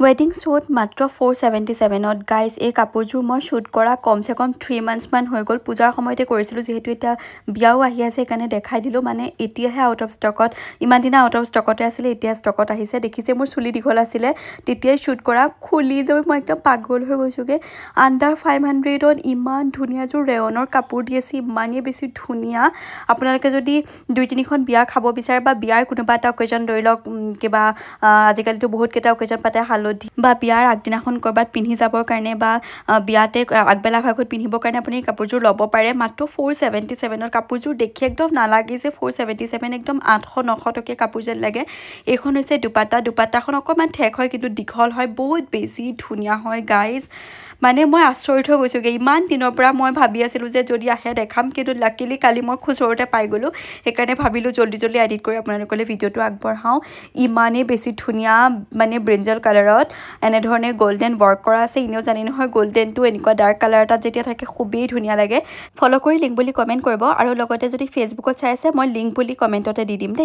ৱেডিং শ্বুট মাত্ৰ 477ত গাইজ এই কাপোৰযোৰ মই শ্বুট কৰা কমচে কম 3 মান্থছমান হৈ গ'ল পূজাৰ সময়তে কৰিছিলোঁ যিহেতু এতিয়া বিয়াও আহি আছে সেইকাৰণে দেখাই দিলোঁ মানে এতিয়াহে আউট অফ ষ্টকত ইমান দিনা আউট অফ ষ্টকতে আছিলে এতিয়া ষ্টকত আহিছে দেখিছে মোৰ চুলি দীঘল আছিলে তেতিয়াই শ্বুট কৰা খুলি লৈ মই একদম পাগল হৈ গৈছোঁগৈ আণ্ডাৰ 500ত ইমান ধুনীয়াযোৰ ৰেয়নৰ কাপোৰ দি আছে ইমানেই বেছি ধুনীয়া আপোনালোকে যদি 2-3খন বিয়া খাব বিচাৰে বা বিয়াৰ কোনোবা এটা অকেজন ধৰি লওক কিবা আজিকালিতো বহুত কেইটা অকেজন পাতে বা বিয়াৰ আগদিনাখন কৰবাত পিন্ধি যাবৰ কাৰণে বা বিয়াতে আগবেলা ভাগত পিন্ধিবৰ কাৰণে আপুনি কাপোৰযোৰ ল'ব পাৰে মাত্ৰ 477ৰ কাপোৰযোৰ দেখি একদম নালাগে যে 477 একদম 800-900 টকীয়া কাপোৰ যেন লাগে এইখন হৈছে দুপাট্টাখন অকণমান ঠেক হয় কিন্তু দীঘল হয় বহুত বেছি ধুনীয়া হয় গাইজ মানে মই আচৰিত হৈ গৈছোঁগৈ ইমান দিনৰ পৰা মই ভাবি আছিলোঁ যে যদি আহে দেখাম কিন্তু লাকিলি কালি মই খুচৰতে পাই গ'লোঁ সেইকাৰণে ভাবিলোঁ জল্দি এডিট কৰি আপোনালোকলৈ ভিডিঅ'টো আগবঢ়াওঁ ইমানেই বেছি ধুনীয়া মানে ব্ৰিঞ্জল কালাৰত এনেধৰণে গোল্ডেন ৱৰ্ক কৰা আছে এনেও জানি নহয় গোল্ডেনটো এনেকুৱা ডাৰ্ক কালাৰ এটাত যেতিয়া থাকে খুবেই ধুনীয়া লাগে ফ'ল' কৰি লিংক বুলি কমেণ্ট কৰিব আৰু লগতে যদি ফেচবুকত চাই আছে মই লিংক বুলি কমেণ্টতে দি দিম দেই